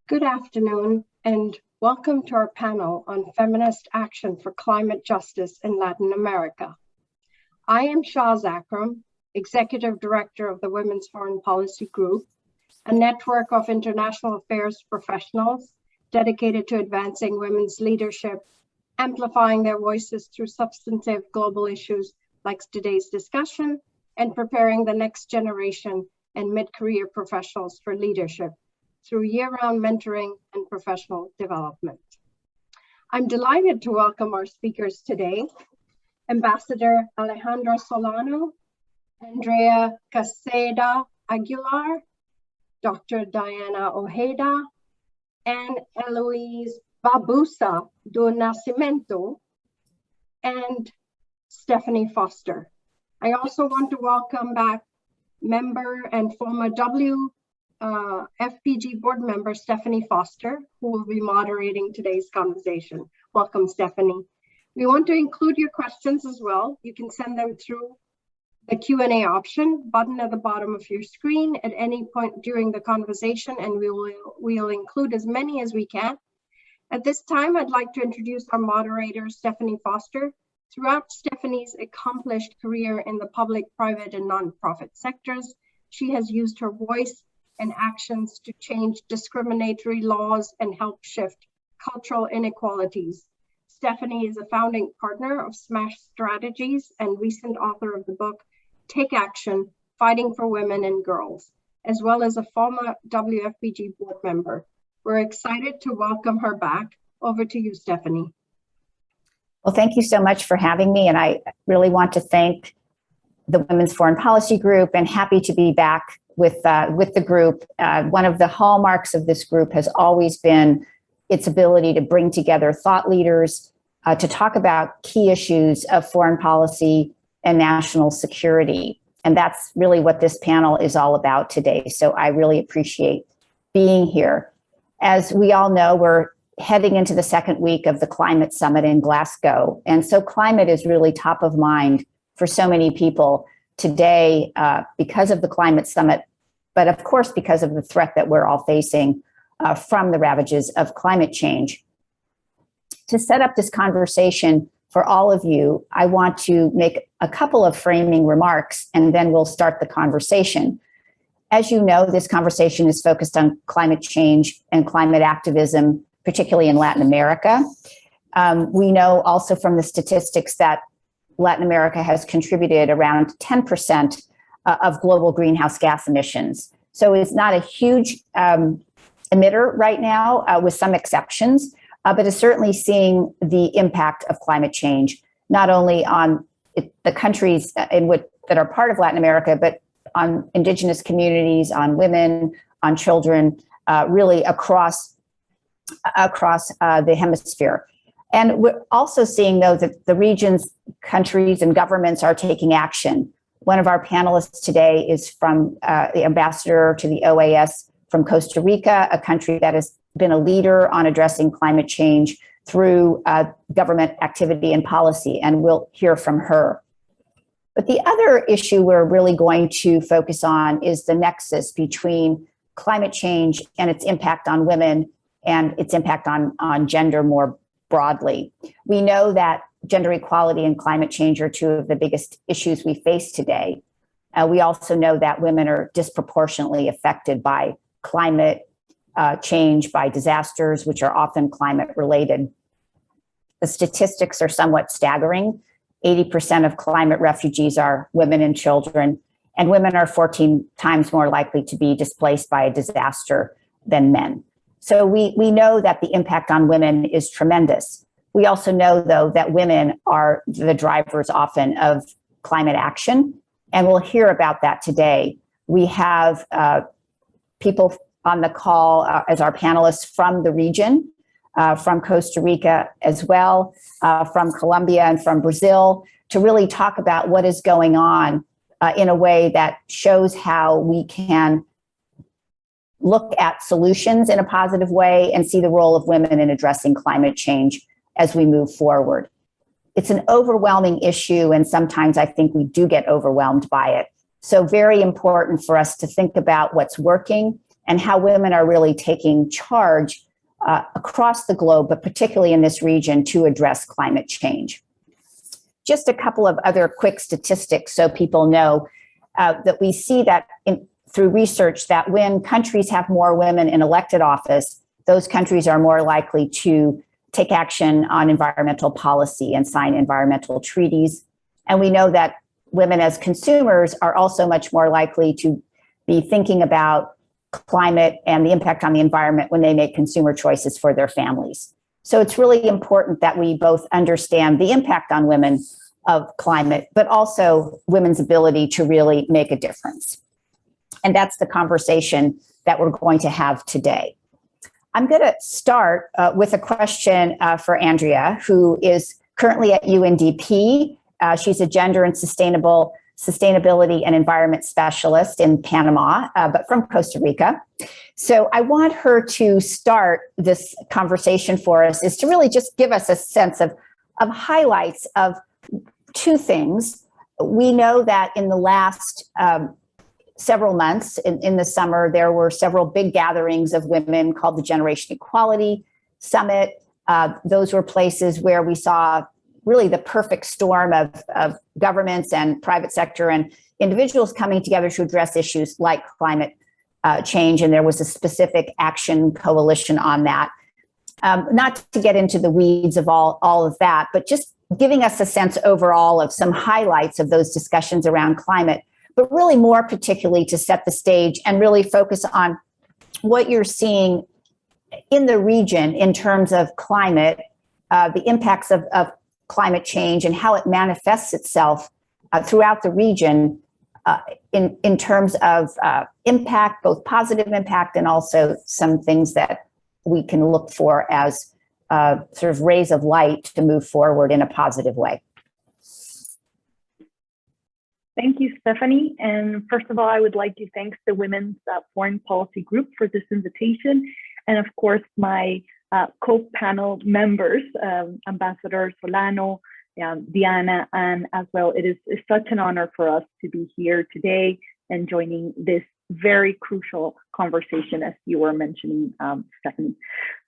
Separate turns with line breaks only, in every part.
Good afternoon, and welcome to our panel on feminist action for climate justice in Latin America. I am Shaz Akram, Executive Director of the Women's Foreign Policy Group, a network of international affairs professionals dedicated to advancing women's leadership, amplifying their voices through substantive global issues like today's discussion, and preparing the next generation and mid-career professionals for leadership through year-round mentoring and professional development. I'm delighted to welcome our speakers today, Ambassador Alejandra Solano, Andrea Quesada Aguilar, Dr. Diana Ojeda, and Heloise Barbosa do Nascimento, and Stephenie Foster. I also want to welcome back member and former FPG board member Stephenie Foster, who will be moderating today's conversation. Welcome, Stephenie. We want to include your questions as well. You can send them through the Q&A option button at the bottom of your screen at any point during the conversation, and we'll include as many as we can. At this time, I'd like to introduce our moderator, Stephenie Foster. Throughout Stephenie's accomplished career in the public, private, and nonprofit sectors, she has used her voice and actions to change discriminatory laws and help shift cultural inequalities. Stephenie is a founding partner of Smash Strategies and recent author of the book, Take Action, Fighting for Women and Girls, as well as a former WFPG board member. We're excited to welcome her back. Over to you, Stephenie.
Well, thank you so much for having me. And I really want to thank the Women's Foreign Policy Group and happy to be back with the group. One of the hallmarks of this group has always been its ability to bring together thought leaders to talk about key issues of foreign policy and national security. And that's really what this panel is all about today. So I really appreciate being here. As we all know, we're heading into the second week of the climate summit in Glasgow. And so climate is really top of mind for so many people today because of the climate summit, but of course, because of the threat that we're all facing from the ravages of climate change. To set up this conversation for all of you, I want to make a couple of framing remarks, and then we'll start the conversation. As you know, this conversation is focused on climate change and climate activism, particularly in Latin America. We know also from the statistics that Latin America has contributed around 10% of global greenhouse gas emissions. So it's not a huge emitter right now, with some exceptions, but is certainly seeing the impact of climate change, not only on the countries that are part of Latin America, but on indigenous communities, on women, on children, really across the hemisphere. And we're also seeing, though, that the region's countries and governments are taking action. One of our panelists today is from the ambassador to the OAS from Costa Rica, a country that has been a leader on addressing climate change through government activity and policy, and we'll hear from her. But the other issue we're really going to focus on is the nexus between climate change and its impact on women and its impact on gender more broadly. We know that gender equality and climate change are two of the biggest issues we face today. We also know that women are disproportionately affected by climate change, by disasters, which are often climate related. The statistics are somewhat staggering. 80% of climate refugees are women and children, and women are 14 times more likely to be displaced by a disaster than men. So we know that the impact on women is tremendous. We also know, though, that women are the drivers often of climate action, and we'll hear about that today. We have people on the call as our panelists from the region, from Costa Rica as well, from Colombia and from Brazil, to really talk about what is going on in a way that shows how we can look at solutions in a positive way and see the role of women in addressing climate change as we move forward. It's an overwhelming issue, and sometimes I think we do get overwhelmed by it. So very important for us to think about what's working and how women are really taking charge across the globe, but particularly in this region, to address climate change. Just a couple of other quick statistics so people know that we see that through research that when countries have more women in elected office, those countries are more likely to take action on environmental policy and sign environmental treaties. And we know that women as consumers are also much more likely to be thinking about climate and the impact on the environment when they make consumer choices for their families. So it's really important that we both understand the impact on women of climate, but also women's ability to really make a difference. And that's the conversation that we're going to have today. I'm going to start with a question for Andrea, who is currently at UNDP. She's a gender and sustainability and environment specialist in Panama, but from Costa Rica. So I want her to start this conversation for us, is to really just give us a sense of highlights of two things. We know that in the last several months, in the summer, there were several big gatherings of women called the Generation Equality Summit. Those were places where we saw really the perfect storm of governments and private sector and individuals coming together to address issues like climate change. And there was a specific action coalition on that. Not to get into the weeds of all of that, but just giving us a sense overall of some highlights of those discussions around climate, but really more particularly to set the stage and really focus on what you're seeing in the region in terms of climate, the impacts of climate change and how it manifests itself throughout the region in terms of impact, both positive impact and also some things that we can look for as sort of rays of light to move forward in a positive way.
Thank you, Stephenie. And first of all, I would like to thank the Women's Foreign Policy Group for this invitation. And of course, my co-panel members, Ambassador Solano, Diana, and as well, it's such an honor for us to be here today and joining this very crucial conversation, as you were mentioning, Stephenie.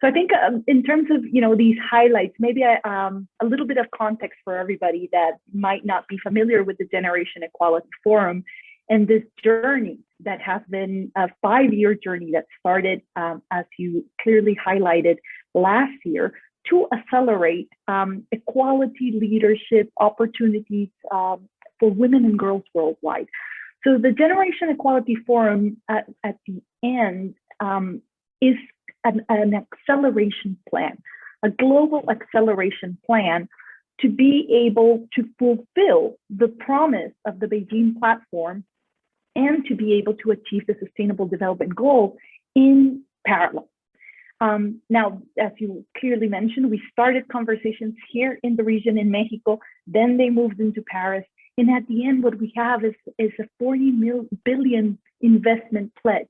So I think in terms of these highlights, maybe a little bit of context for everybody that might not be familiar with the Generation Equality Forum and this journey that has been a 5-year journey that started, as you clearly highlighted, last year to accelerate equality, leadership, opportunities for women and girls worldwide. So the Generation Equality Forum at the end is an acceleration plan, a global acceleration plan to be able to fulfill the promise of the Beijing platform and to be able to achieve the Sustainable Development Goals in parallel. Now, as you clearly mentioned, we started conversations here in the region in Mexico, then they moved into Paris. And at the end, what we have is a 40 billion investment pledge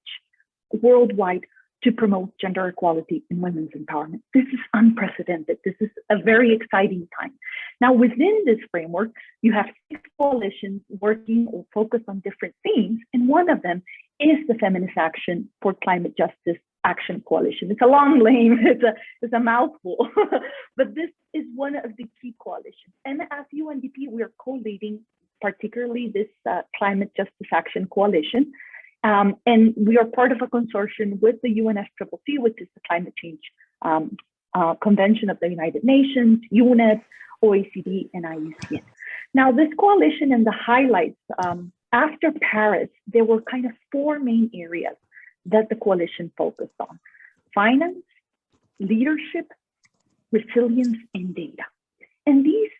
worldwide to promote gender equality and women's empowerment. This is unprecedented. This is a very exciting time. Now, within this framework, you have 6 coalitions working or focused on different themes. And one of them is the Feminist Action for Climate Justice Action Coalition. It's a long name, it's a mouthful, but this is one of the key coalitions. And as UNDP, we are co-leading particularly this Climate Justice Action Coalition. And we are part of a consortium with the UNFCCC, which is the Climate Change Convention of the United Nations, UNEP, OECD, and IUCN. Now, this coalition and the highlights, after Paris, there were kind of 4 main areas that the coalition focused on: finance, leadership, resilience, and data. And these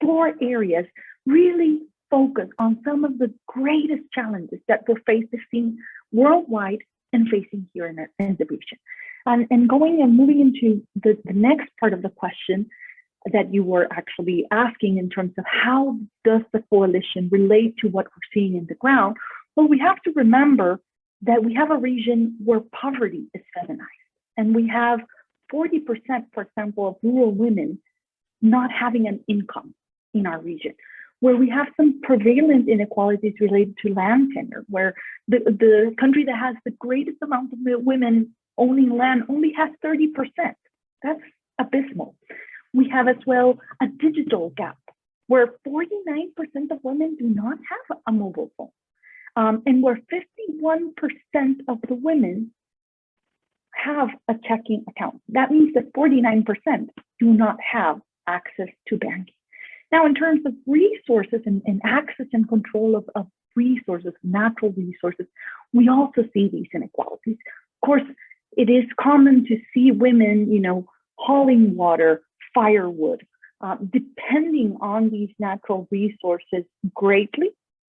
4 areas really focus on some of the greatest challenges that we're facing worldwide and facing here in the region. And going and moving into the next part of the question that you were actually asking in terms of how does the coalition relate to what we're seeing in the ground? Well, we have to remember that we have a region where poverty is feminized. And we have 40%, for example, of rural women not having an income in our region, where we have some prevalent inequalities related to land tenure, where the country that has the greatest amount of women owning land only has 30%. That's abysmal. We have as well a digital gap, where 49% of women do not have a mobile phone, and where 51% of the women have a checking account. That means that 49% do not have access to banking. Now, in terms of resources and access and control of resources, natural resources, we also see these inequalities. Of course, it is common to see women, hauling water, firewood, depending on these natural resources greatly.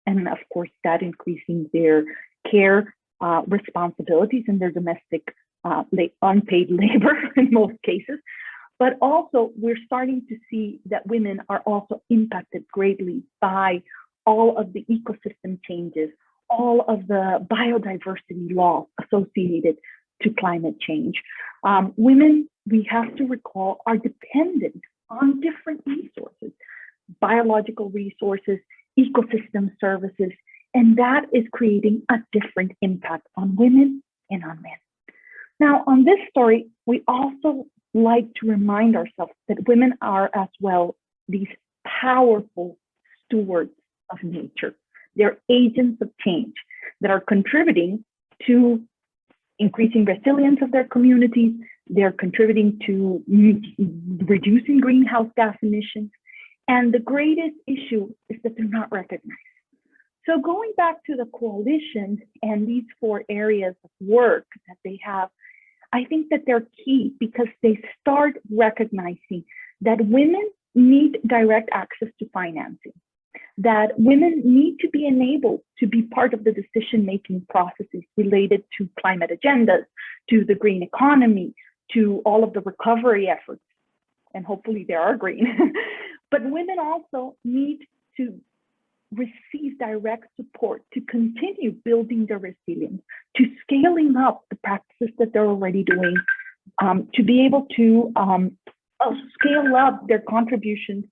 And of course, that increasing their care responsibilities and their domestic unpaid labor in most cases. But also, we're starting to see that women are also impacted greatly by all of the ecosystem changes, all of the biodiversity laws associated to climate change. Women, we have to recall, are dependent on different resources, biological resources, ecosystem services, and that is creating a different impact on women and on men. Now, on this story, we also like to remind ourselves that women are as well these powerful stewards of nature. They're agents of change that are contributing to increasing resilience of their communities. They're contributing to reducing greenhouse gas emissions. And the greatest issue is that they're not recognized. So going back to the coalition and these 4 areas of work that they have, I think that they're key because they start recognizing that women need direct access to financing, that women need to be enabled to be part of the decision-making processes related to climate agendas, to the green economy, to all of the recovery efforts, and hopefully they are green. But women also need to receive direct support to continue building their resilience, to scaling up the practices that they're already doing, to be able to scale up their contributions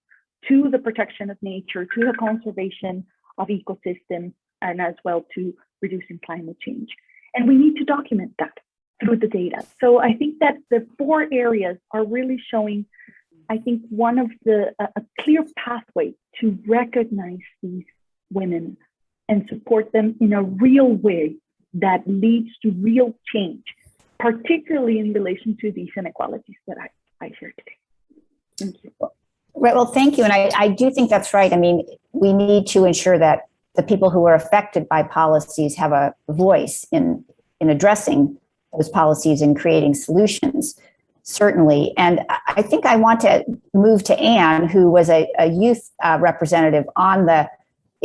to the protection of nature, to the conservation of ecosystems, and as well to reducing climate change. And we need to document that through the data. So I think that the 4 areas are really showing, I think, one of a clear pathway to recognize these women and support them in a real way that leads to real change, particularly in relation to these inequalities that I shared today. Thank you.
Right. Well, thank you. And I do think that's right. I mean, we need to ensure that the people who are affected by policies have a voice in addressing those policies and creating solutions, certainly. And I think I want to move to Anne, who was a youth representative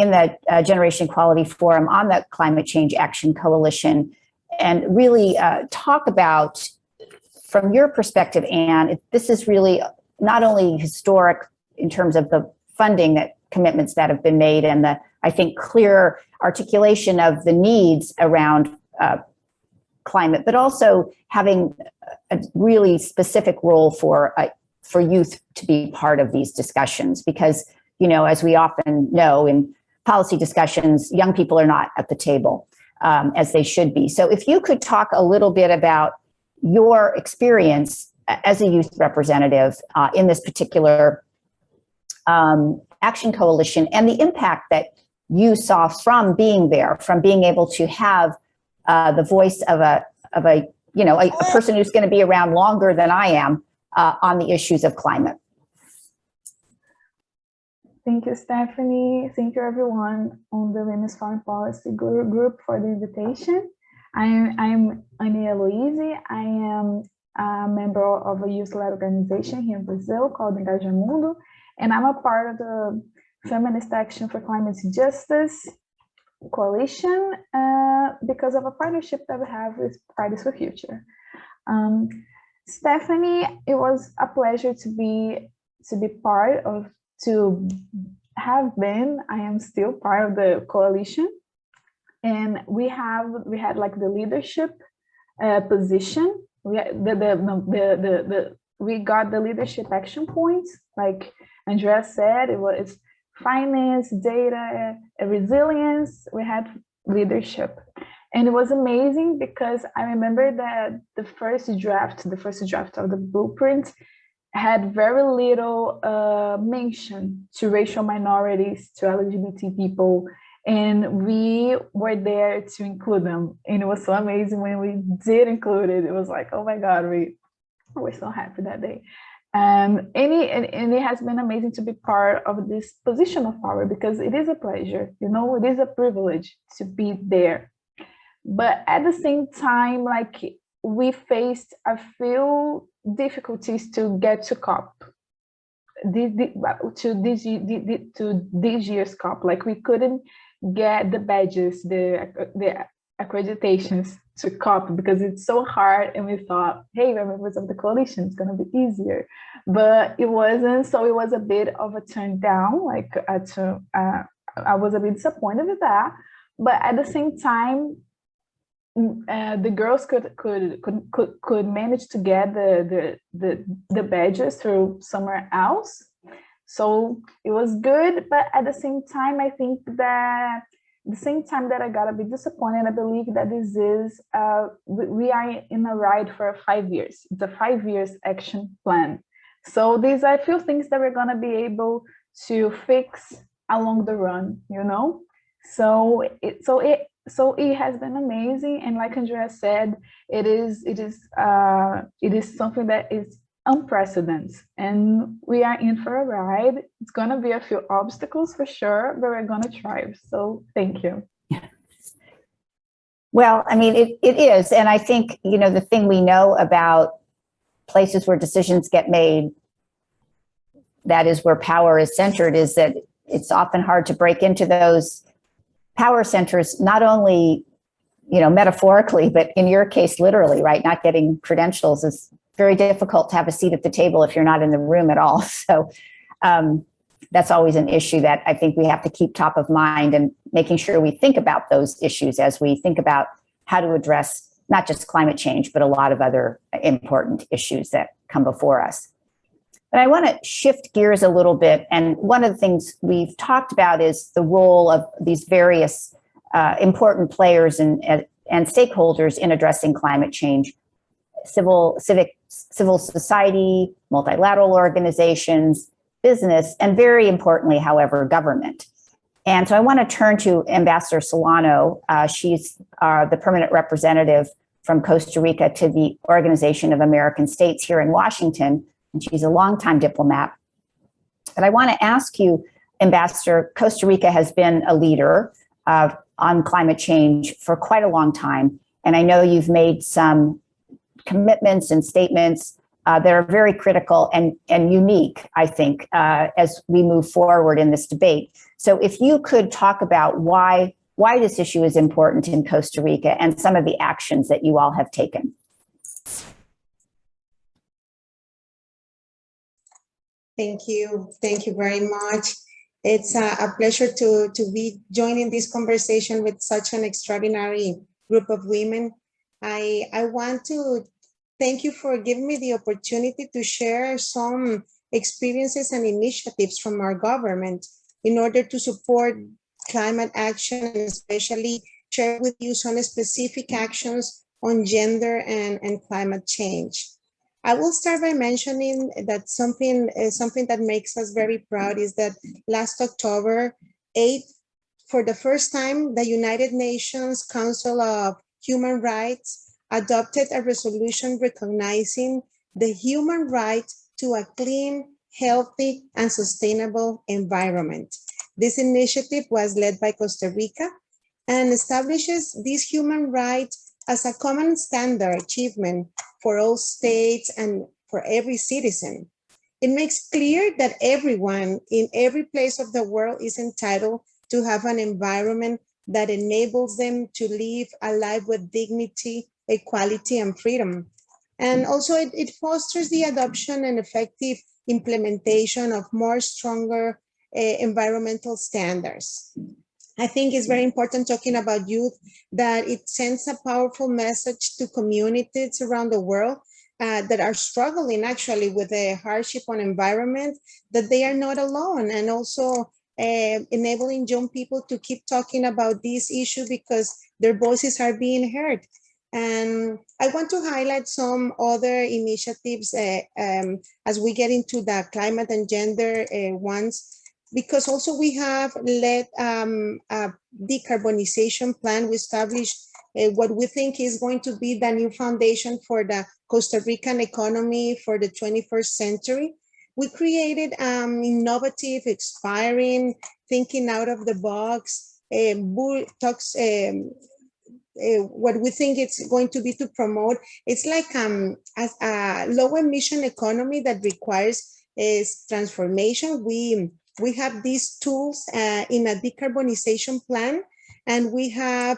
in the Generation Equality Forum on the Climate Change Action Coalition, and really talk about, from your perspective, Anne, this is really not only historic in terms of the funding commitments that have been made and the, I think, clear articulation of the needs around climate, but also having a really specific role for youth to be part of these discussions. Because, as we often know in policy discussions, young people are not at the table as they should be. So if you could talk a little bit about your experience as a youth representative in this particular action coalition and the impact that you saw from being there, from being able to have the voice of a person who's going to be around longer than I am on the issues of climate.
Thank you, Stephanie. Thank you, everyone on the Women's Foreign Policy group for the invitation. I'm Heloise. I am a member of a youth-led organization here in Brazil called Engajamundo, and I'm a part of the Feminist Action for Climate Justice Coalition because of a partnership that we have with Fridays for Future. Stephanie, it was a pleasure to be part of, to have been, I am still part of the coalition, and we had like the leadership position. We got the leadership action points, like Andrea said. It's finance, data, resilience, we had leadership. And it was amazing because I remember that the first draft of the blueprint had very little mention to racial minorities, to LGBT people, and we were there to include them. And it was so amazing when we did include it. It was like, oh my God, we were so happy that day. And it has been amazing to be part of this position of power, because it is a pleasure, you know, it is a privilege to be there. But at the same time, like, we faced a few difficulties to get to COP, to this year's COP. Like, we couldn't get the badges, the accreditations to COP because it's so hard, and we thought, hey, we're members of the coalition, it's going to be easier, but it wasn't. So it was a bit of a turn down. Like, I was a bit disappointed with that, but at the same time, the girls could manage to get the badges through somewhere else, so it was good. But at the same time, I think that I got a bit disappointed. I believe that this is we are in a ride for 5 years. It's a 5 years action plan. So these are a few things that we're gonna be able to fix along the run, you know. So it has been amazing, and like Andrea said, it is something that is unprecedented, and we are in for a ride. It's gonna be a few obstacles for sure, but we're gonna thrive. So thank you.
Well, I mean, it is, and I think, you know, the thing we know about places where decisions get made, that is where power is centered, is that it's often hard to break into those power centers, not only, you know, metaphorically, but in your case, literally, right? Not getting credentials is very difficult to have a seat at the table if you're not in the room at all. So that's always an issue that I think we have to keep top of mind, and making sure we think about those issues as we think about how to address not just climate change, but a lot of other important issues that come before us. But I want to shift gears a little bit. And one of the things we've talked about is the role of these various important players and stakeholders in addressing climate change: civil society, multilateral organizations, business, and very importantly, however, government. And so I want to turn to Ambassador Solano. She's the permanent representative from Costa Rica to the Organization of American States here in Washington, and she's a longtime diplomat. But I want to ask you, Ambassador, Costa Rica has been a leader on climate change for quite a long time, and I know you've made some commitments and statements that are very critical and unique, I think, as we move forward in this debate. So if you could talk about why this issue is important in Costa Rica and some of the actions that you all have taken.
Thank you very much. It's a pleasure to be joining this conversation with such an extraordinary group of women. I want to thank you for giving me the opportunity to share some experiences and initiatives from our government in order to support climate action, and especially share with you some specific actions on gender and climate change. I will start by mentioning that something that makes us very proud is that last October 8th, for the first time, the United Nations Council of Human Rights adopted a resolution recognizing the human right to a clean, healthy, and sustainable environment. This initiative was led by Costa Rica and establishes this human right as a common standard achievement for all states and for every citizen. It makes clear that everyone in every place of the world is entitled to have an environment that enables them to live a life with dignity, equality, and freedom. And also it fosters the adoption and effective implementation of more stronger environmental standards. I think it's very important, talking about youth, that it sends a powerful message to communities around the world that are struggling actually with the hardship on environment, that they are not alone. And also enabling young people to keep talking about this issue because their voices are being heard. And I want to highlight some other initiatives as we get into the climate and gender ones, because also we have led a decarbonization plan. We established what we think is going to be the new foundation for the Costa Rican economy for the 21st century. We created innovative, inspiring, thinking out of the box, talks, what we think it's going to be to promote. It's like a low emission economy that requires transformation. We have these tools in a decarbonization plan, and we have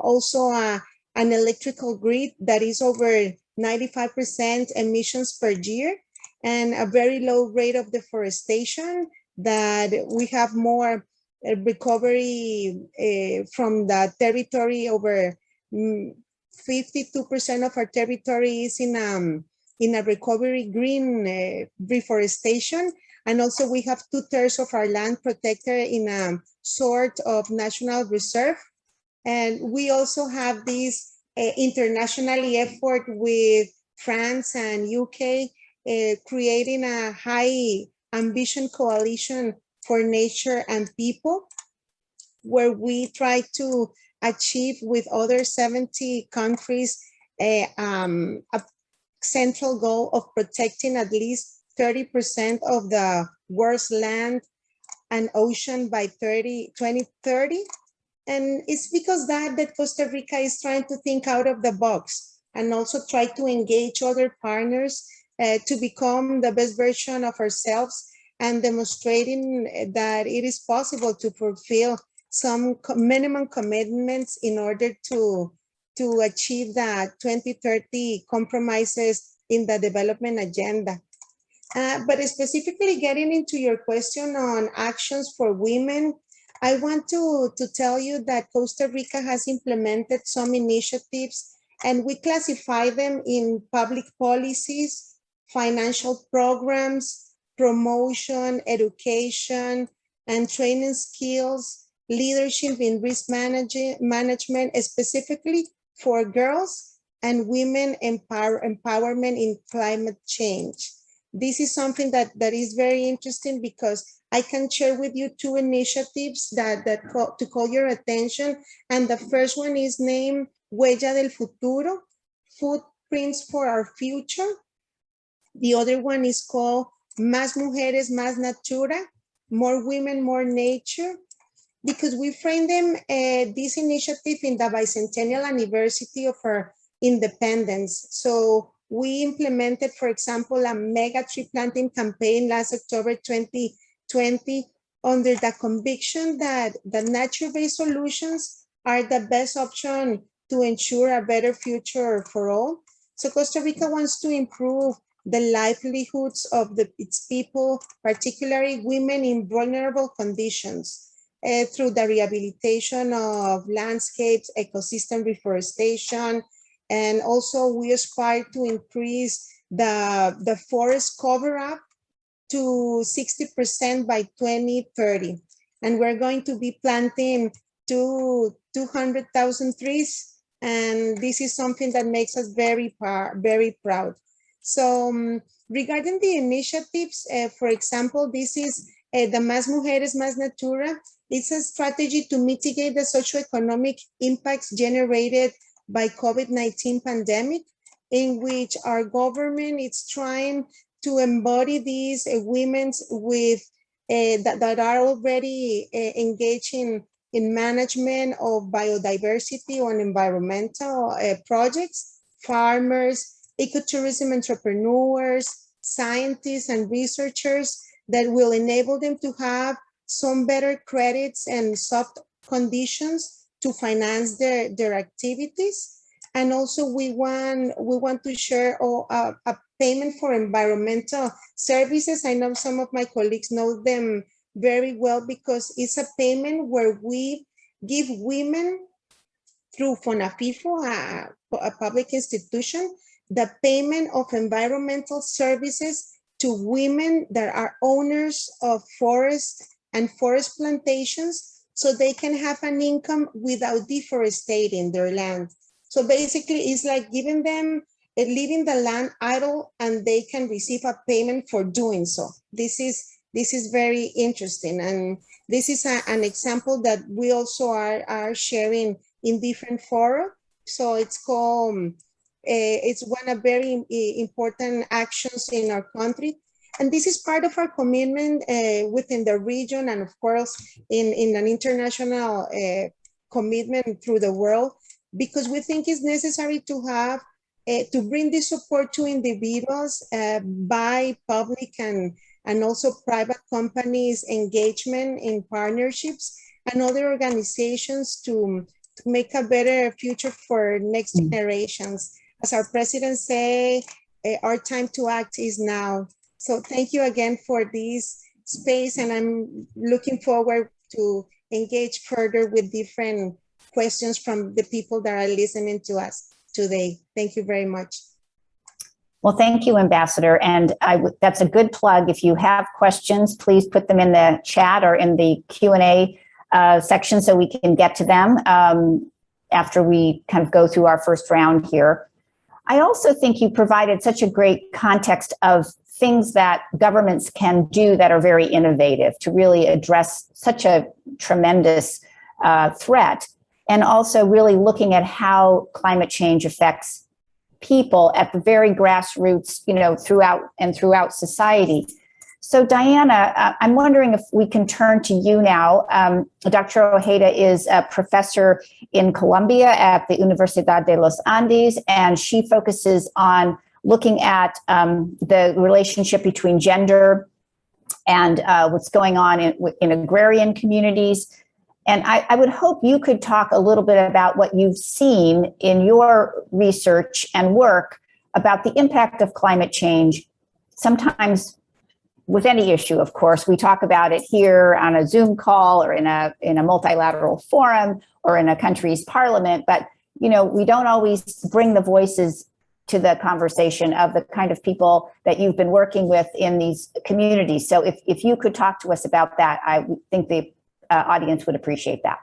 also an electrical grid that is over 95% emissions per year, and a very low rate of deforestation, that we have more recovery from the territory. Over 52% of our territory is in a recovery green reforestation. And also we have 2/3 of our land protected in a sort of national reserve. And we also have this internationally effort with France and UK, creating a high ambition coalition for nature and people, where we try to achieve with other 70 countries a central goal of protecting at least 30% of the world's land and ocean by 2030. And it's because that Costa Rica is trying to think out of the box and also try to engage other partners to become the best version of ourselves, and demonstrating that it is possible to fulfill some minimum commitments in order to achieve the 2030 compromises in the development agenda. But specifically getting into your question on actions for women, I want to tell you that Costa Rica has implemented some initiatives, and we classify them in public policies, financial programs, promotion, education, and training skills, leadership in risk management, specifically for girls, and women empowerment in climate change. This is something that is very interesting, because I can share with you 2 initiatives to call your attention. And the first one is named Huella del Futuro, Footprints for Our Future. The other one is called Más Mujeres, Más Natura, More Women, More Nature, because we frame them, this initiative, in the bicentennial anniversary of our independence. So we implemented, for example, a mega tree planting campaign last October 2020, under the conviction that the nature-based solutions are the best option to ensure a better future for all. So Costa Rica wants to improve the livelihoods of its people, particularly women in vulnerable conditions, through the rehabilitation of landscapes, ecosystem reforestation, and also we aspire to increase the forest cover-up to 60% by 2030. And we're going to be planting 200,000 trees, and this is something that makes us very proud. So regarding the initiatives, for example, this is the Más Mujeres, Más Natura. It's a strategy to mitigate the socioeconomic impacts generated by COVID-19 pandemic, in which our government is trying to embody these women with that are already engaging in management of biodiversity or environmental projects, farmers, ecotourism entrepreneurs, scientists, and researchers, that will enable them to have some better credits and soft conditions to finance their activities. And also we want to share a payment for environmental services. I know some of my colleagues know them very well, because it's a payment where we give women, through FONAFIFO, a public institution, the payment of environmental services to women that are owners of forests and forest plantations so they can have an income without deforesting their land. So basically, it's like giving them, leaving the land idle, and they can receive a payment for doing so. This is very interesting, and this is an example that we also are sharing in different fora. So it's called, it's one of very important actions in our country. And this is part of our commitment within the region, and of course in an international commitment through the world, because we think it's necessary to have, to bring this support to individuals by public and also private companies' engagement in partnerships and other organizations to make a better future for next generations. As our president say, our time to act is now. So thank you again for this space, and I'm looking forward to engage further with different questions from the people that are listening to us today. Thank you very much.
Well, thank you, Ambassador. And that's a good plug. If you have questions, please put them in the chat or in the Q&A section so we can get to them after we kind of go through our first round here. I also think you provided such a great context of things that governments can do that are very innovative to really address such a tremendous threat, and also really looking at how climate change affects people at the very grassroots, you know, throughout society. So Diana, I'm wondering if we can turn to you now. Dr. Ojeda is a professor in Colombia at the Universidad de los Andes, and she focuses on looking at the relationship between gender and what's going on in agrarian communities. And I would hope you could talk a little bit about what you've seen in your research and work about the impact of climate change. Sometimes with any issue, of course, we talk about it here on a Zoom call or in a multilateral forum or in a country's parliament, but you know, we don't always bring the voices to the conversation of the kind of people that you've been working with in these communities. So if you could talk to us about that, I think the audience would appreciate that.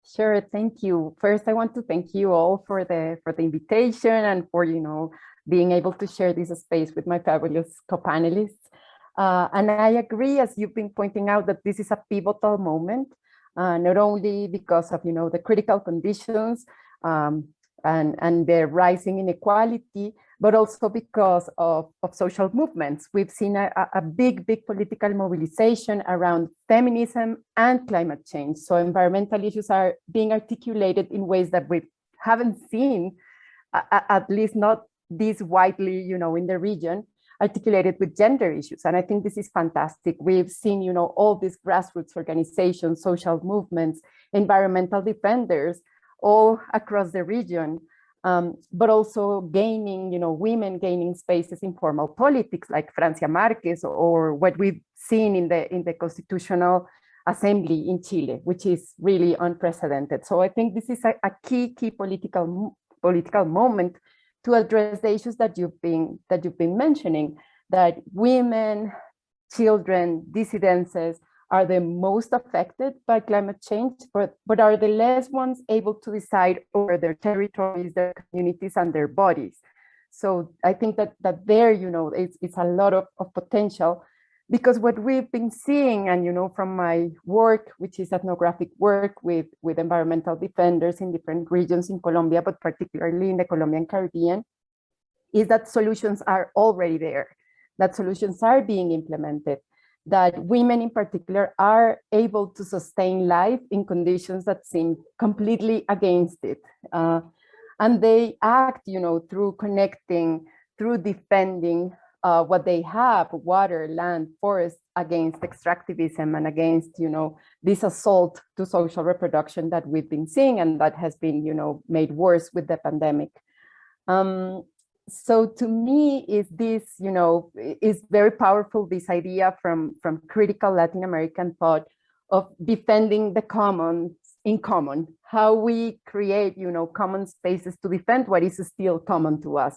Sure, thank you. First, I want to thank you all for the invitation and for, you know, being able to share this space with my fabulous co-panelists. And I agree, as you've been pointing out, that this is a pivotal moment, not only because of, you know, the critical conditions and the rising inequality, but also because of social movements. We've seen a big political mobilization around feminism and climate change. So environmental issues are being articulated in ways that we haven't seen, at least not this widely, you know, in the region, articulated with gender issues. And I think this is fantastic. We've seen, you know, all these grassroots organizations, social movements, environmental defenders, all across the region, but also gaining, you know, women gaining spaces in formal politics like Francia Marquez, or what we've seen in the Constitutional Assembly in Chile, which is really unprecedented. So I think this is a key political moment to address the issues that you've been mentioning, that women, children, dissidences are the most affected by climate change, but are the less ones able to decide over their territories, their communities, and their bodies. So I think that there, you know, it's a lot of potential, because what we've been seeing, and, you know, from my work, which is ethnographic work with environmental defenders in different regions in Colombia, but particularly in the Colombian Caribbean, is that solutions are already there, that solutions are being implemented, that women in particular are able to sustain life in conditions that seem completely against it. And they act, you know, through connecting, through defending what they have, water, land, forests, against extractivism and against, you know, this assault to social reproduction that we've been seeing and that has been, you know, made worse with the pandemic. So to me, is this, you know, is very powerful, this idea from critical Latin American thought of defending the commons in common, how we create, you know, common spaces to defend what is still common to us.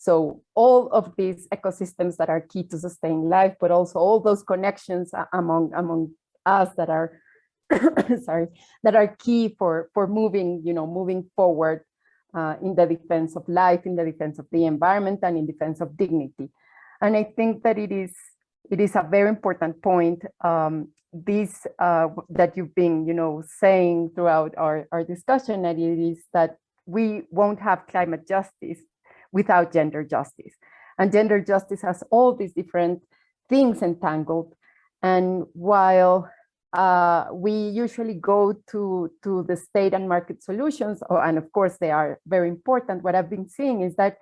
So all of these ecosystems that are key to sustain life, but also all those connections among us that are sorry, that are key for moving, moving forward in the defense of life, in the defense of the environment, and in defense of dignity. And I think that it is a very important point, this that you've been, saying throughout our discussion, and it is that we won't have climate justice without gender justice. And gender justice has all these different things entangled. And while we usually go to the state and market solutions, and of course they are very important, what I've been seeing is that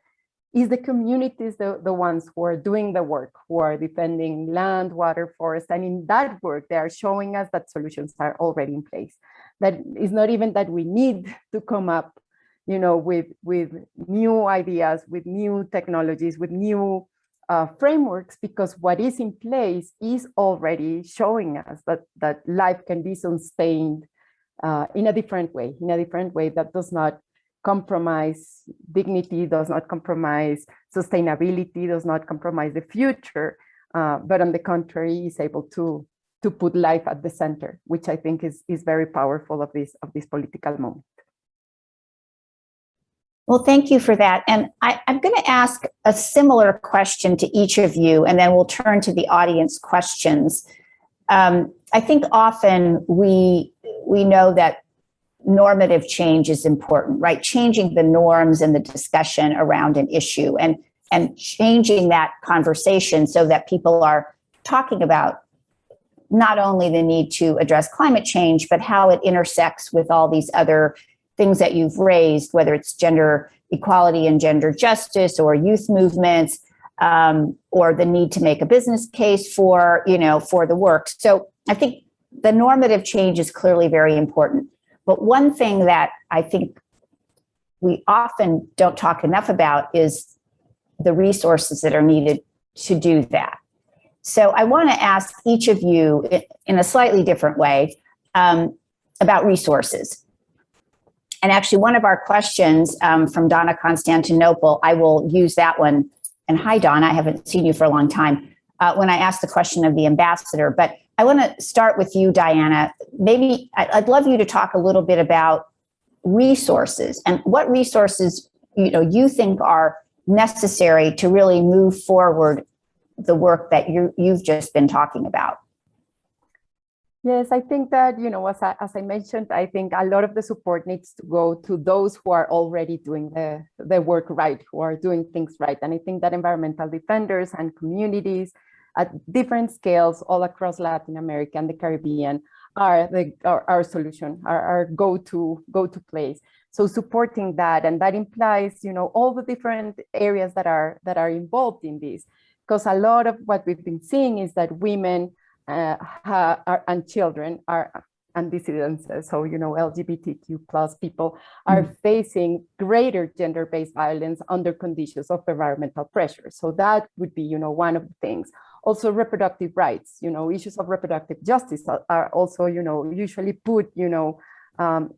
the communities the ones who are doing the work, who are defending land, water, forest, and in that work they are showing us that solutions are already in place. That is not even that we need to come up, with new ideas, with new technologies, with new frameworks, because what is in place is already showing us that life can be sustained in a different way that does not compromise dignity, does not compromise sustainability, does not compromise the future, but on the contrary is able to put life at the center, which I think is very powerful of this political moment.
Well, thank you for that. And I'm going to ask a similar question to each of you, and then we'll turn to the audience questions. I think often we know that normative change is important, right? Changing the norms and the discussion around an issue and changing that conversation so that people are talking about not only the need to address climate change, but how it intersects with all these other things that you've raised, whether it's gender equality and gender justice or youth movements, or the need to make a business case for the work. So I think the normative change is clearly very important. But one thing that I think we often don't talk enough about is the resources that are needed to do that. So I want to ask each of you in a slightly different way about resources. And actually, one of our questions from Donna Constantinople, I will use that one. And hi, Donna, I haven't seen you for a long time, when I asked the question of the ambassador. But I want to start with you, Diana. Maybe I'd love you to talk a little bit about resources and what resources you think are necessary to really move forward the work that you've just been talking about.
Yes, I think that, as I mentioned, I think a lot of the support needs to go to those who are already doing the work right, who are doing things right. And I think that environmental defenders and communities at different scales all across Latin America and the Caribbean are our solution, our go-to place. So supporting that, and that implies, all the different areas that are involved in this, because a lot of what we've been seeing is that women and children and dissidents, so LGBTQ plus people are facing greater gender-based violence under conditions of environmental pressure. So that would be one of the things. Also reproductive rights, issues of reproductive justice are also usually put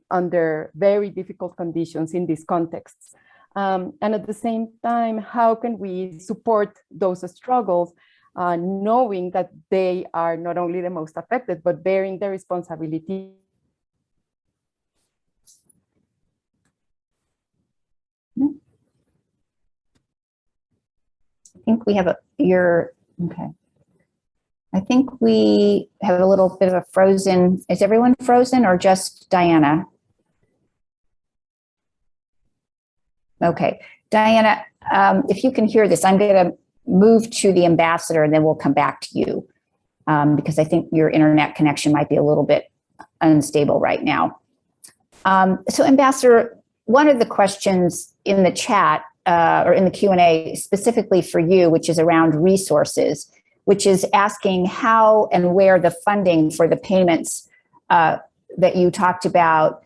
under very difficult conditions in these contexts. And at the same time, how can we support those struggles, knowing that they are not only the most affected, but bearing the responsibility.
I think we have okay. I think we have a little bit of a frozen, is everyone frozen or just Diana? Okay, Diana, if you can hear this, I'm going to move to the ambassador and then we'll come back to you because I think your internet connection might be a little bit unstable right now. So ambassador, one of the questions in the chat or in the Q&A specifically for you, which is around resources, which is asking how and where the funding for the payments that you talked about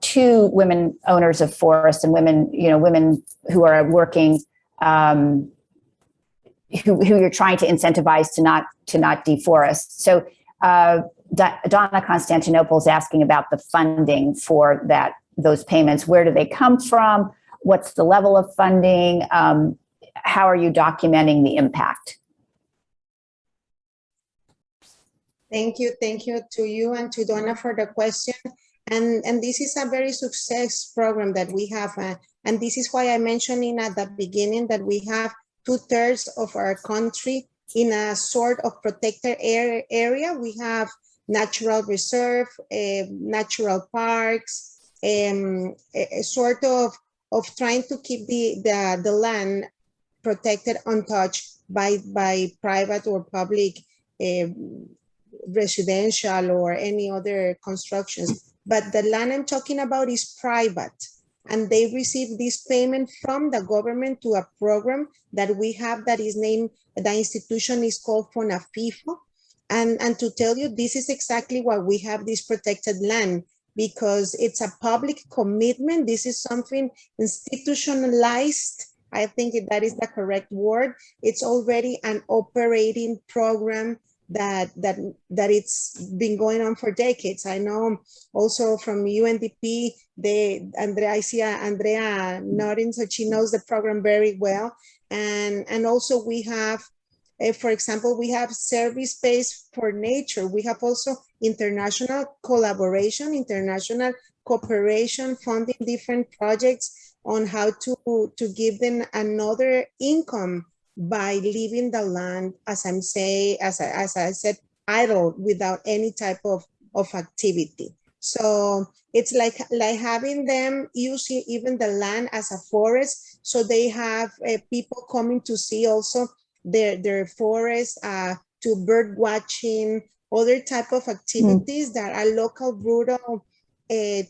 to women owners of forests and women who are working, who you're trying to incentivize to not deforest. So Donna Constantinople is asking about the funding for those payments. Where do they come from? What's the level of funding? How are you documenting the impact?
Thank you to you and to Donna for the question. And this is a very success program that we have. And this is why I mentioned at the beginning that we have 2/3 of our country in a sort of protected area. We have natural reserve, natural parks, a sort of trying to keep the land protected, untouched by private or public residential or any other constructions. But the land I'm talking about is private, and they receive this payment from the government to a program that we have that is named, the institution is called FONAFIFO. And to tell you, this is exactly why we have this protected land, because it's a public commitment. This is something institutionalized. I think that is the correct word. It's already an operating program that it's been going on for decades. I know also from UNDP, I see Andrea nodding, so she knows the program very well. And also we have, for example, we have service space for nature. We have also international collaboration, international cooperation, funding different projects on how to give them another income by leaving the land, as I said, idle without any type of activity. So it's like having them using even the land as a forest. So they have people coming to see also their forest, to bird watching, other type of activities that are local, rural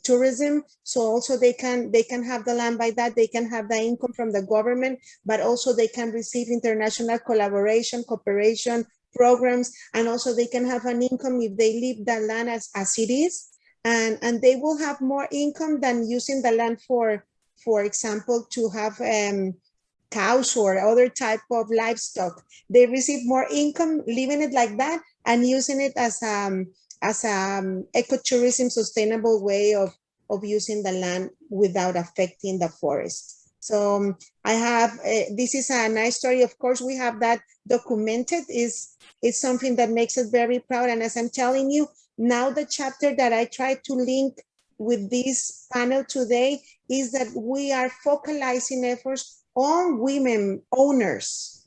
tourism. So also they can have the land by that. They can have the income from the government, but also they can receive international collaboration, cooperation programs, and also they can have an income if they leave the land as it is, and they will have more income than using the land for example, to have cows or other type of livestock. They receive more income leaving it like that and using it as ecotourism, sustainable way of using the land without affecting the forest. So I have, this is a nice story. Of course, we have that documented. It's something that makes us very proud. And as I'm telling you, now the chapter that I try to link with this panel today is that we are focalizing efforts on women owners,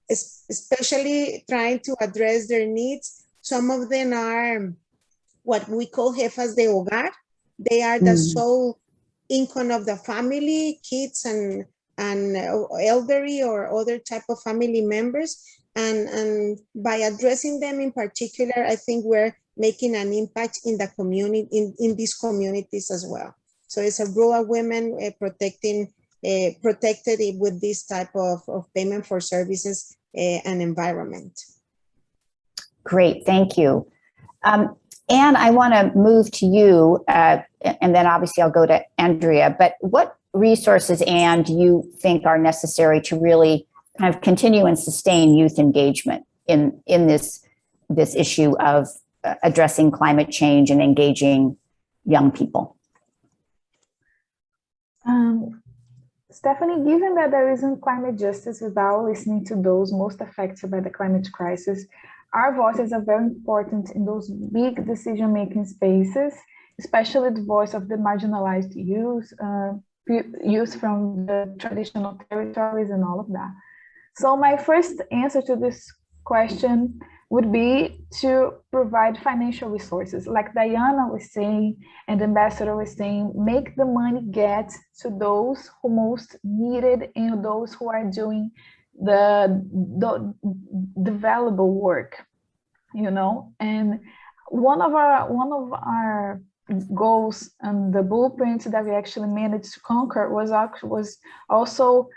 especially trying to address their needs. Some of them are what we call jefas de hogar. They are the sole income of the family, kids and elderly or other type of family members. And by addressing them in particular, I think we're making an impact in the community, in these communities as well. So it's a rural women protected with this type of payment for services and environment.
Great, thank you. Anne, I want to move to you, and then obviously I'll go to Andrea, but what resources, Anne, do you think are necessary to really kind of continue and sustain youth engagement in this issue of addressing climate change and engaging young people?
Stephenie, given that there isn't climate justice without listening to those most affected by the climate crisis, our voices are very important in those big decision-making spaces, especially the voice of the marginalized youth, youth from the traditional territories and all of that. So my first answer to this question would be to provide financial resources. Like Diana was saying, and the ambassador was saying, make the money get to those who most need it and those who are doing the valuable work, you know. And one of our goals and the blueprint that we actually managed to conquer was also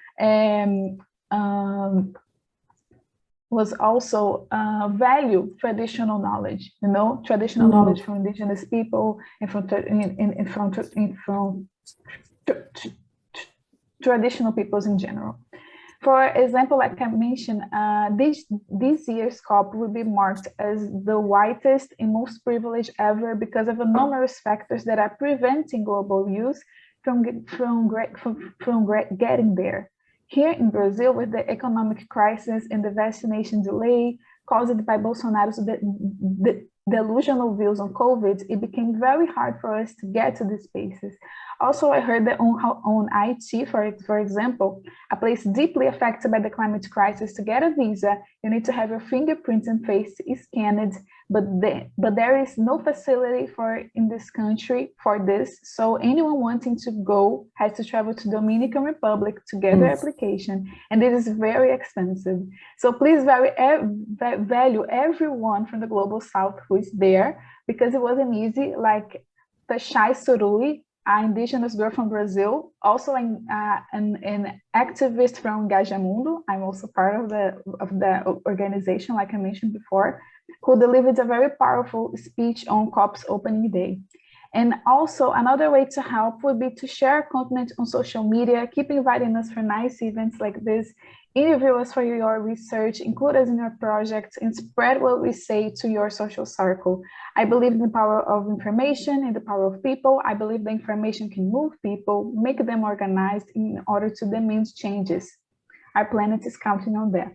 value traditional knowledge, you know, traditional knowledge from indigenous people and from traditional peoples in general. For example, like I mentioned, this year's COP will be marked as the whitest and most privileged ever because of the numerous factors that are preventing global youth getting there. Here in Brazil, with the economic crisis and the vaccination delay caused by Bolsonaro's delusional views on COVID, it became very hard for us to get to these spaces. Also, I heard that on Haiti, for example, a place deeply affected by the climate crisis, to get a visa, you need to have your fingerprints and face scanned, but there is no facility in this country for this. So anyone wanting to go has to travel to Dominican Republic to get their application, and it is very expensive. So please value everyone from the Global South who is there, because it wasn't easy. Like the Shai Surui, an indigenous girl from Brazil, also an activist from Engajamundo. I'm also part of the organization, like I mentioned before, who delivered a very powerful speech on COP's opening day. And also another way to help would be to share content on social media, keep inviting us for nice events like this, interview us for your research, include us in your projects, and spread what we say to your social circle. I believe in the power of information and the power of people. I believe the information can move people, make them organized in order to demand changes. Our planet is counting on that.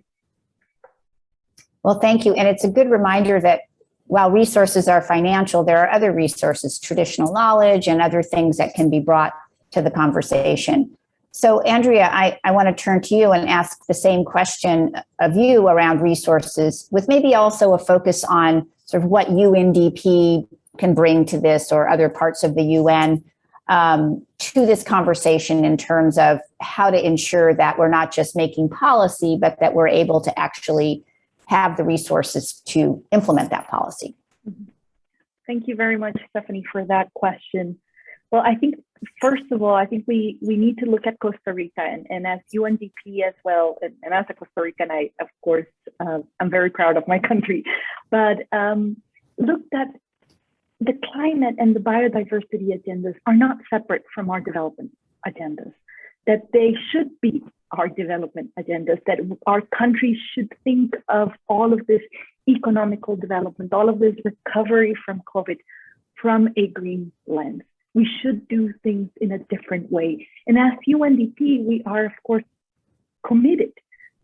Well, thank you. And it's a good reminder that while resources are financial, there are other resources, traditional knowledge and other things that can be brought to the conversation. So Andrea, I want to turn to you and ask the same question of you around resources, with maybe also a focus on sort of what UNDP can bring to this, or other parts of the UN, to this conversation in terms of how to ensure that we're not just making policy, but that we're able to actually have the resources to implement that policy.
Thank you very much, Stephenie, for that question. Well, I think, first of all, I think we need to look at Costa Rica, and as UNDP as well, and as a Costa Rican, I, of course, I'm very proud of my country, but look that the climate and the biodiversity agendas are not separate from our development agendas, that they should be our development agendas, that our countries should think of all of this economical development, all of this recovery from COVID from a green lens. We should do things in a different way. And as UNDP, we are, of course, committed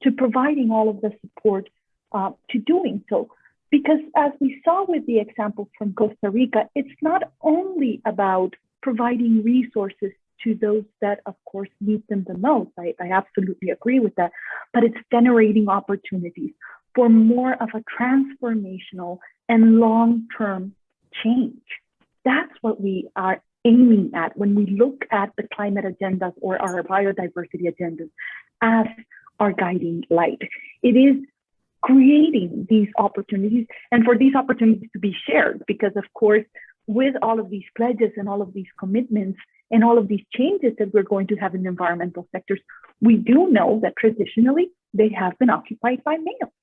to providing all of the support to doing so. Because as we saw with the examples from Costa Rica, it's not only about providing resources to those that, of course, need them the most. I absolutely agree with that. But it's generating opportunities for more of a transformational and long-term change. That's what we are aiming at when we look at the climate agendas or our biodiversity agendas as our guiding light. It is creating these opportunities, and for these opportunities to be shared, because of course, with all of these pledges and all of these commitments and all of these changes that we're going to have in the environmental sectors, we do know that traditionally they have been occupied by males.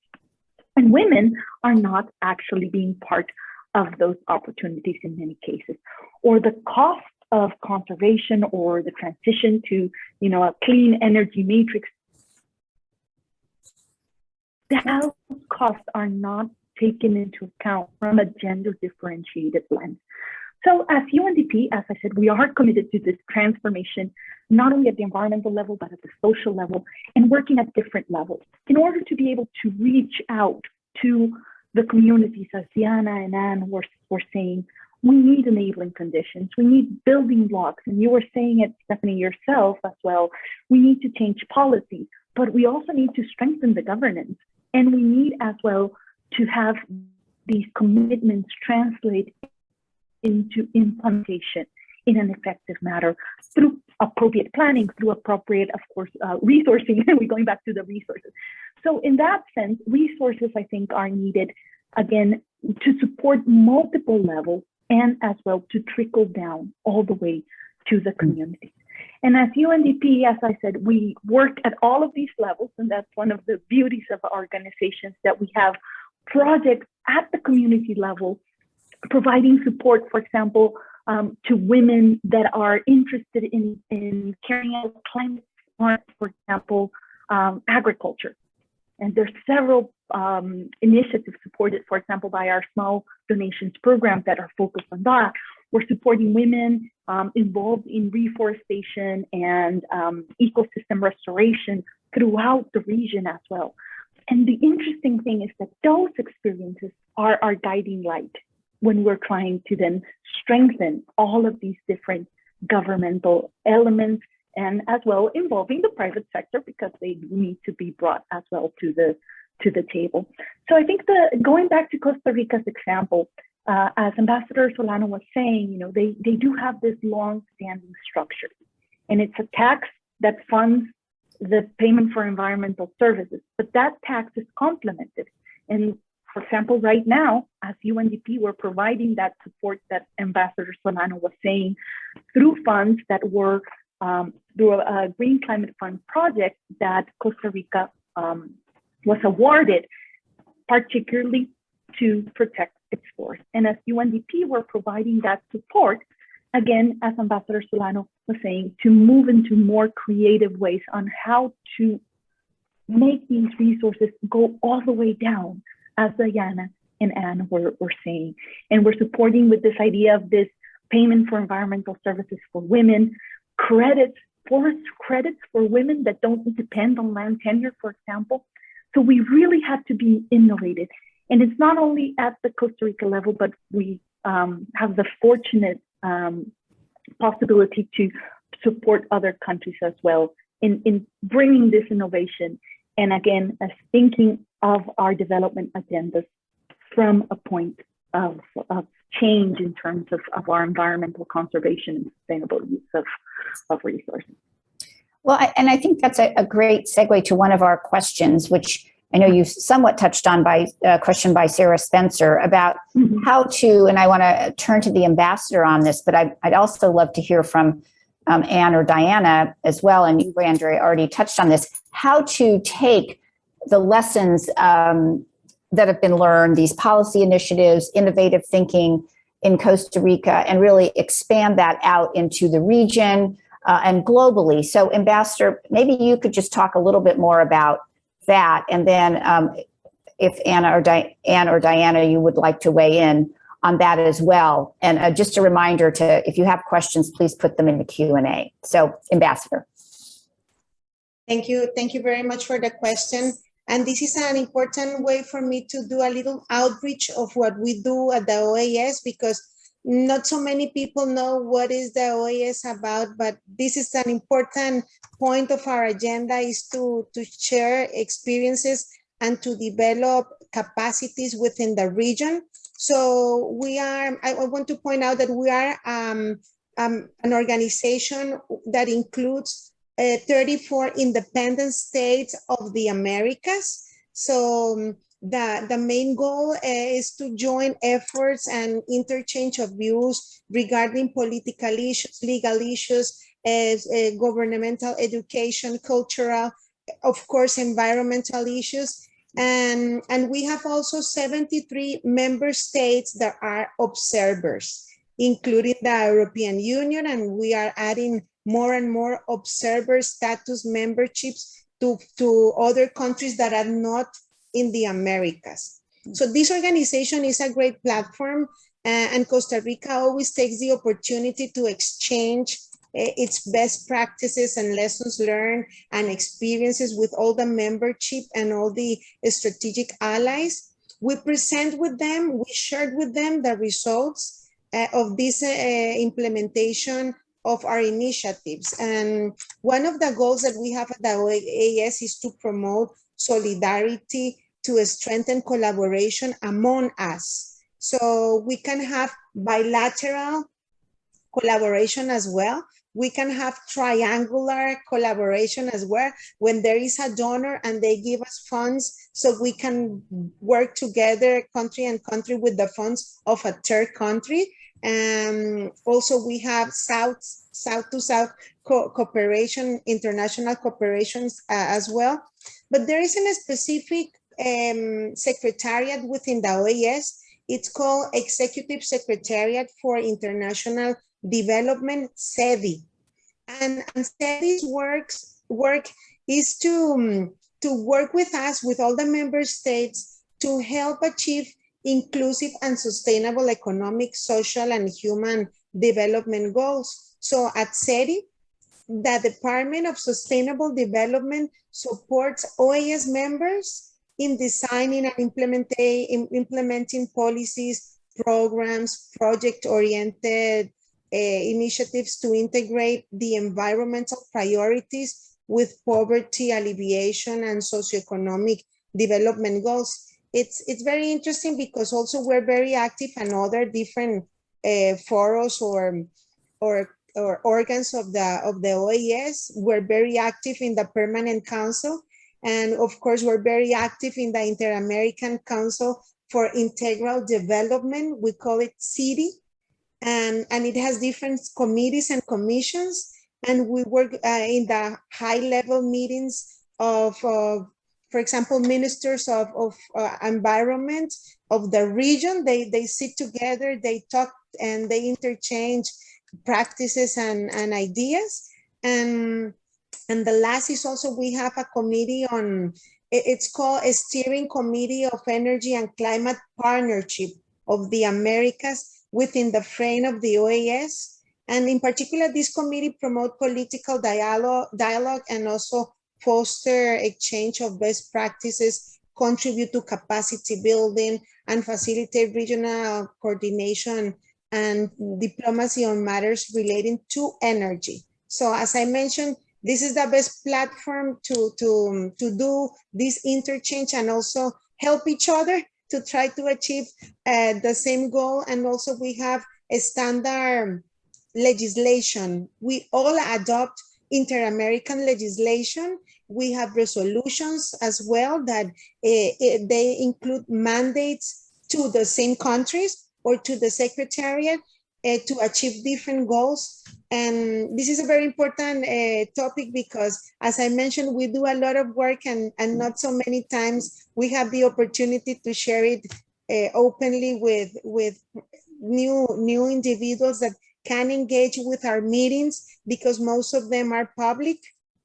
And women are not actually being part of those opportunities in many cases, or the cost of conservation or the transition to, a clean energy matrix. Those costs are not taken into account from a gender differentiated lens. So as UNDP, as I said, we are committed to this transformation, not only at the environmental level, but at the social level, and working at different levels in order to be able to reach out to the communities, as Diana and Anne were saying. We need enabling conditions. We need building blocks. And you were saying it, Stephenie, yourself as well. We need to change policy, but we also need to strengthen the governance. And we need as well to have these commitments translate into implementation in an effective manner through appropriate planning, through appropriate, of course, resourcing. We're going back to the resources. So in that sense, resources, I think, are needed, again, to support multiple levels and as well to trickle down all the way to the community. And as UNDP, as I said, we work at all of these levels, and that's one of the beauties of our organizations, that we have projects at the community level, providing support, for example, to women that are interested in carrying out climate smart, for example, agriculture. And there's several initiatives supported, for example, by our small donations program that are focused on that. We're supporting women involved in reforestation and ecosystem restoration throughout the region as well. And the interesting thing is that those experiences are our guiding light when we're trying to then strengthen all of these different governmental elements, and as well involving the private sector, because they need to be brought as well to the table. So I think going back to Costa Rica's example, as Ambassador Solano was saying, they do have this long-standing structure, and it's a tax that funds the payment for environmental services, but that tax is complemented. And for example, right now, as UNDP, we're providing that support that Ambassador Solano was saying through funds that were through a Green Climate Fund project that Costa Rica was awarded, particularly to protect its forests. And as UNDP, we're providing that support, again, as Ambassador Solano was saying, to move into more creative ways on how to make these resources go all the way down, as Diana and Anne were saying. And we're supporting with this idea of this payment for environmental services for women, forest credits for women that don't depend on land tenure, for example. So we really have to be innovative. And it's not only at the Costa Rica level, but we have the fortunate possibility to support other countries as well in bringing this innovation. And again, as thinking of our development agendas from a point of change in terms of our environmental conservation and sustainable use of resources.
Well, and I think that's a great segue to one of our questions, which I know you somewhat touched on by a question by Sarah Spencer about how to, and I want to turn to the ambassador on this, but I'd also love to hear from Anne or Diana as well, and you, Andrea, already touched on this, how to take the lessons that have been learned, these policy initiatives, innovative thinking in Costa Rica, and really expand that out into the region and globally. So Ambassador, maybe you could just talk a little bit more about that, and then if Anne or Diana, you would like to weigh in on that as well. And just a reminder if you have questions, please put them in the Q&A. So Ambassador.
Thank you very much for the question. And this is an important way for me to do a little outreach of what we do at the OAS, because not so many people know what is the OAS about, but this is an important point of our agenda, is to share experiences and to develop capacities within the region. So I want to point out that we are an organization that includes 34 independent states of the Americas. So the main goal is to join efforts and interchange of views regarding political issues, legal issues, governmental, education, cultural, of course, environmental issues. And we have also 73 member states that are observers, including the European Union, and we are adding more and more observer status memberships to other countries that are not in the Americas. So this organization is a great platform, and Costa Rica always takes the opportunity to exchange its best practices and lessons learned and experiences with all the membership and all the strategic allies. We present with them, we shared with them the results of this implementation of our initiatives. And one of the goals that we have at the OAS is to promote solidarity, to strengthen collaboration among us. So we can have bilateral collaboration as well. We can have triangular collaboration as well, when there is a donor and they give us funds, so we can work together, country and country, with the funds of a third country. And also we have south-to-south cooperation, international cooperations as well. But there isn't a specific secretariat within the OAS. It's called Executive Secretariat for International Development, SEDI. And SEDI's work is to work with us, with all the member states, to help achieve inclusive and sustainable economic, social, and human Development Goals. So at SETI, the Department of Sustainable Development supports OAS members in designing and implementing policies, programs, project-oriented initiatives to integrate the environmental priorities with poverty alleviation and socioeconomic development goals. It's very interesting because also we're very active in other different forums or organs of the OAS. We're very active in the Permanent Council, and of course we're very active in the Inter-American Council for Integral Development. We call it CITI, and it has different committees and commissions, and we work in the high-level meetings of for example, ministers of environment of the region. They sit together, they talk, and they interchange practices and ideas. And the last is also, we have a committee on, it's called a Steering Committee of Energy and Climate Partnership of the Americas within the frame of the OAS. And in particular, this committee promotes political dialogue and also foster exchange of best practices, contribute to capacity building, and facilitate regional coordination and diplomacy on matters relating to energy. So as I mentioned, this is the best platform to do this interchange and also help each other to try to achieve the same goal. And also we have a standard legislation. We all adopt inter-American legislation. We have resolutions as well that they include mandates to the same countries or to the Secretariat to achieve different goals. And this is a very important topic because, as I mentioned, we do a lot of work and not so many times we have the opportunity to share it openly with new individuals that can engage with our meetings, because most of them are public.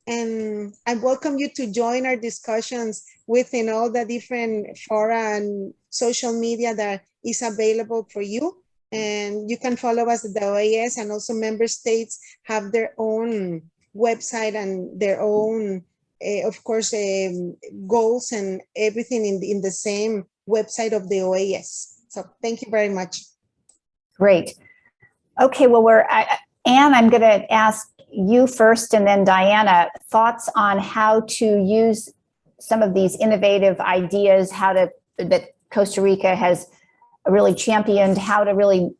And I welcome you to join our discussions within all the different fora and social media that is available for you. And you can follow us at the OAS, and also member states have their own website and their own, of course, goals and everything in the same website of the OAS. So thank you very much.
Great. Okay, well, Anne, I'm going to ask you first, and then Diana, thoughts on how to use some of these innovative ideas, that Costa Rica has really championed, how to really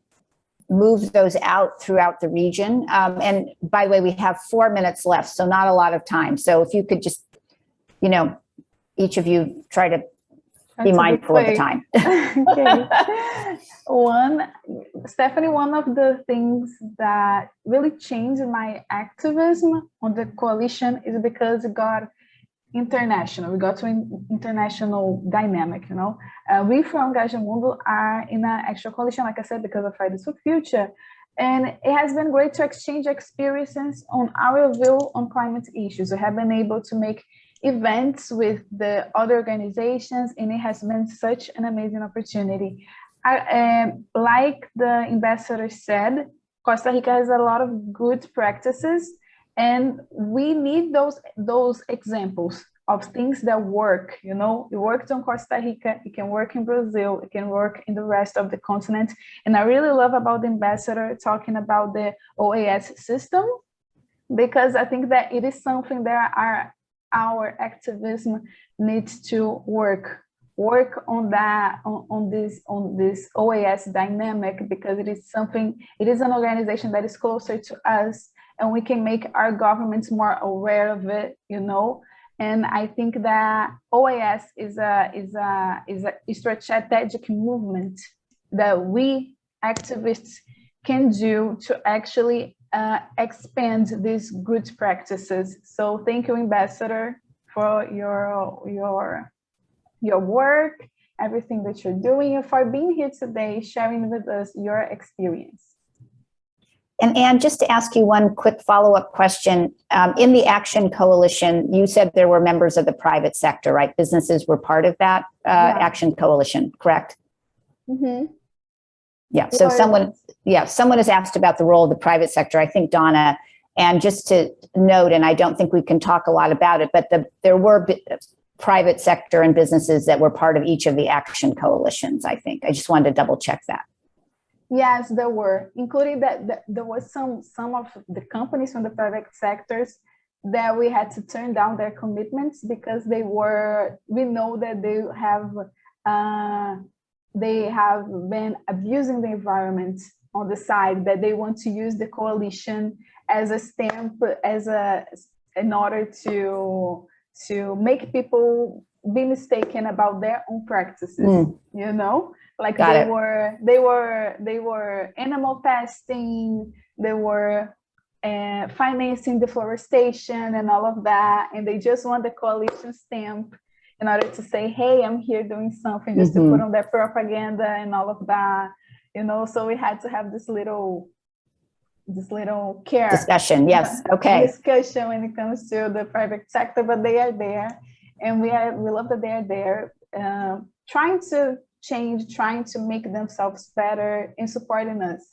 move those out throughout the region. And by the way, we have 4 minutes left, so not a lot of time. So if you could just, each of you try to be mindful of the time.
Okay. Stephenie, one of the things that really changed my activism on the coalition is because it got international. We got to an international dynamic, We from Gaja Mundo are in an actual coalition, like I said, because of Fridays for Future. And it has been great to exchange experiences on our view on climate issues. We have been able to make events with the other organizations, and it has been such an amazing opportunity. Like the ambassador said, Costa Rica has a lot of good practices, and we need those examples of things that work. It worked on Costa Rica, it can work in Brazil, it can work in the rest of the continent. And I really love about the ambassador talking about the OAS system, because I think that it is something that our activism needs to work on that, on this OAS dynamic, because it is an organization that is closer to us, and we can make our governments more aware of it, And I think that OAS is a strategic movement that we activists can do to actually expand these good practices. So thank you, Ambassador, for your work, everything that you're doing, and for being here today, sharing with us your experience.
And Anne, just to ask you one quick follow-up question. In the Action Coalition, you said there were members of the private sector, right? Businesses were part of that Action Coalition, correct?
Mm-hmm.
Yeah, so someone has asked about the role of the private sector, I think Donna, and just to note, and I don't think we can talk a lot about it, but there were private sector and businesses that were part of each of the action coalitions, I think. I just wanted to double check that.
Yes, there were, including that there was some of the companies from the private sectors that we had to turn down their commitments because we know that they have been abusing the environment on the side, that they want to use the coalition as a stamp, in order to make people be mistaken about their own practices, you know? Like they were animal testing, they were financing deforestation and all of that, and they just want the coalition stamp in order to say, hey, I'm here doing something, just to put on their propaganda and all of that, you know. So we had to have this little
discussion. Yes, okay.
Discussion when it comes to the private sector, but they are there, and we love that they are there, trying to change, trying to make themselves better and supporting us.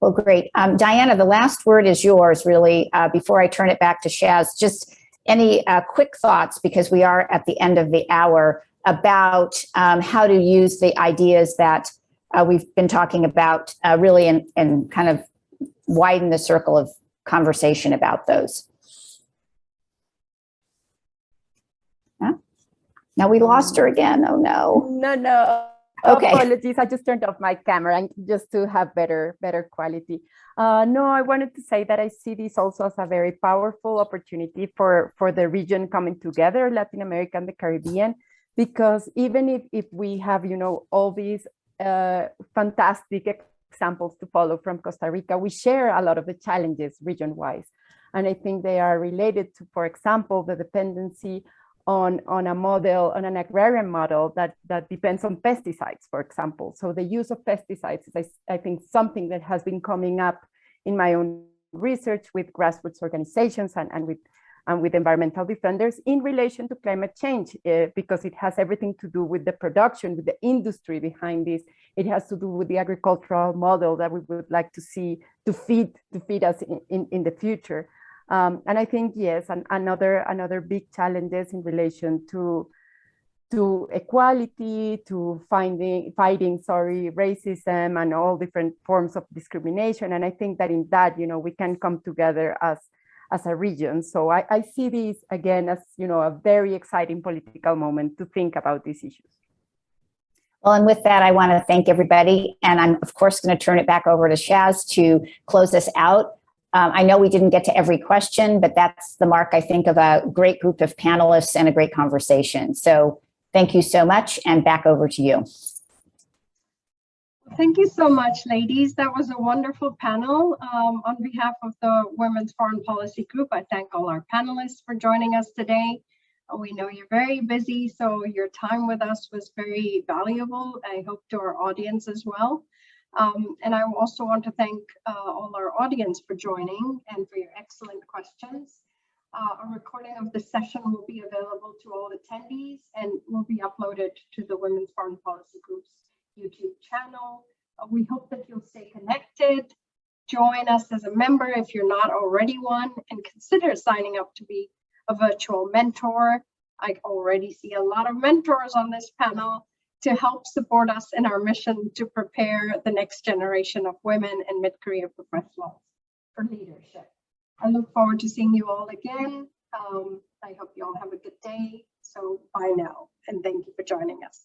Well, great. Diana, the last word is yours, really, before I turn it back to Shaz. Just any quick thoughts, because we are at the end of the hour, about how to use the ideas that we've been talking about really and kind of widen the circle of conversation about those. Huh? Now we lost her again. Oh, no.
No.
Okay.
Apologies. I just turned off my camera and just to have better quality. No, I wanted to say that I see this also as a very powerful opportunity for the region coming together, Latin America and the Caribbean, because even if we have, you know, all these fantastic examples to follow from Costa Rica, we share a lot of the challenges region-wise. And I think they are related to, for example, the dependency on an agrarian model that depends on pesticides, for example. So the use of pesticides is, I think, something that has been coming up in my own research with grassroots organizations and with environmental defenders in relation to climate change, because it has everything to do with the production, with the industry behind this. It has to do with the agricultural model that we would like to see to feed us in the future. And I think, yes, another big challenges in relation to equality, to fighting racism and all different forms of discrimination. And I think that in that, you know, we can come together as a region. So I see this again as, you know, a very exciting political moment to think about these issues.
Well, and with that, I want to thank everybody. And I'm, of course, going to turn it back over to Shaz to close this out. I know we didn't get to every question, but that's the mark, I think, of a great group of panelists and a great conversation. So thank you so much, and back over to you.
Thank you so much, ladies. That was a wonderful panel. On behalf of the Women's Foreign Policy Group, I thank all our panelists for joining us today. We know you're very busy, so your time with us was very valuable. I hope to our audience as well. And I also want to thank all our audience for joining and for your excellent questions. A recording of the session will be available to all attendees and will be uploaded to the Women's Foreign Policy Group's YouTube channel. We hope that you'll stay connected. Join us as a member if you're not already one, and consider signing up to be a virtual mentor. I already see a lot of mentors on this panel to help support us in our mission to prepare the next generation of women and mid-career professionals for leadership. I look forward to seeing you all again. I hope you all have a good day. So bye now, and thank you for joining us.